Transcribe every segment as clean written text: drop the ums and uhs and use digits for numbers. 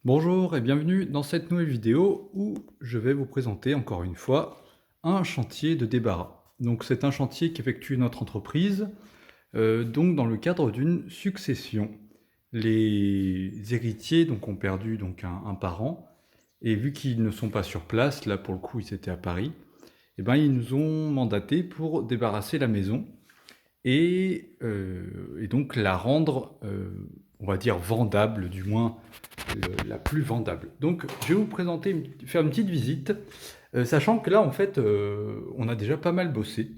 Bonjour et bienvenue dans cette nouvelle vidéo où je vais vous présenter encore une fois un chantier de débarras. Donc c'est un chantier qu'effectue notre entreprise donc dans le cadre d'une succession. Les héritiers donc ont perdu donc un parent et vu qu'ils ne sont pas sur place, là pour le coup ils étaient à Paris, et ben ils nous ont mandaté pour débarrasser la maison et donc la rendre, on va dire vendable, du moins la plus vendable. Donc je vais vous présenter, faire une petite visite, sachant que là en fait on a déjà pas mal bossé.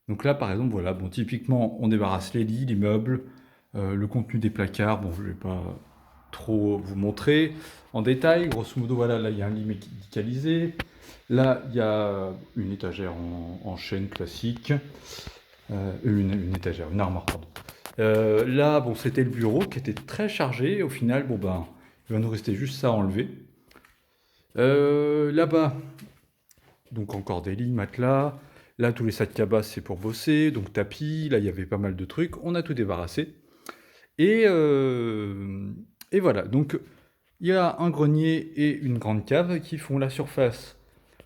Donc là par exemple voilà, bon typiquement on débarrasse les lits, les meubles, le contenu des placards, bon je vais pas trop vous montrer en détail, grosso modo voilà, là il y a un lit médicalisé, là il y a une étagère en chêne classique, une étagère, une armoire, pardon. Là, bon, c'était le bureau qui était très chargé. Au final, bon ben, il va nous rester juste ça à enlever. Là-bas, donc encore des lits, matelas. Là, tous les sacs cabas, c'est pour bosser. Donc tapis, là, il y avait pas mal de trucs. On a tout débarrassé. Et, euh, et voilà, donc il y a un grenier et une grande cave qui font la surface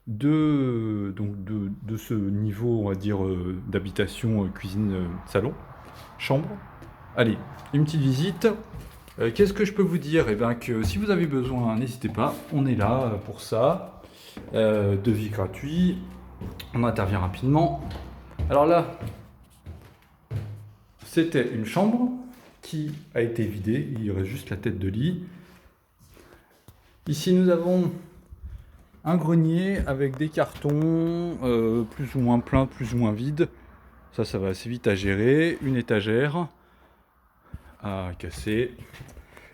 de ce niveau, on va dire, d'habitation, cuisine, salon, chambre. Allez, une petite visite. Qu'est-ce que je peux vous dire? Eh bien que si vous avez besoin, n'hésitez pas, on est là pour ça. Devis gratuit, on intervient rapidement. Alors là, c'était une chambre qui a été vidée, il y aurait juste la tête de lit. Ici nous avons un grenier avec des cartons, plus ou moins pleins, plus ou moins vides. Ça va assez vite à gérer. Une étagère à casser.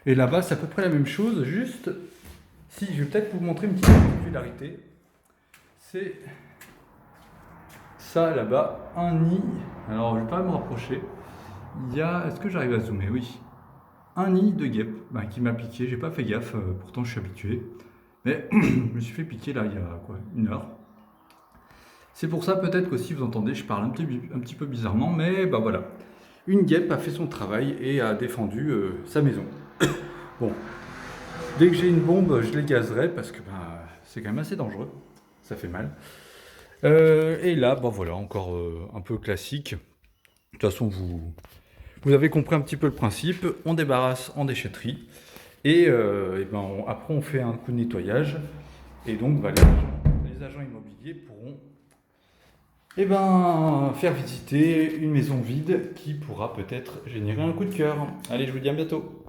Et là-bas, c'est à peu près la même chose, juste si je vais peut-être vous montrer une petite particularité. C'est ça là-bas, un nid. Alors, je vais pas me rapprocher. Il y a, est-ce que j'arrive à zoomer? Oui. Un nid de guêpe qui m'a piqué. J'ai pas fait gaffe, pourtant je suis habitué. Mais je me suis fait piquer là il y a quoi, une heure. C'est pour ça peut-être qu'aussi vous entendez, je parle un petit peu bizarrement, mais bah voilà. Une guêpe a fait son travail et a défendu sa maison. Bon, dès que j'ai une bombe, je les gazerai parce que c'est quand même assez dangereux. Ça fait mal. Et là, bon voilà, encore un peu classique. De toute façon, vous avez compris un petit peu le principe. On débarrasse en déchetterie. Et ben, après, on fait un coup de nettoyage. Et donc, bah, les agents immobiliers pourront faire visiter une maison vide qui pourra peut-être générer un coup de cœur. Allez, je vous dis à bientôt.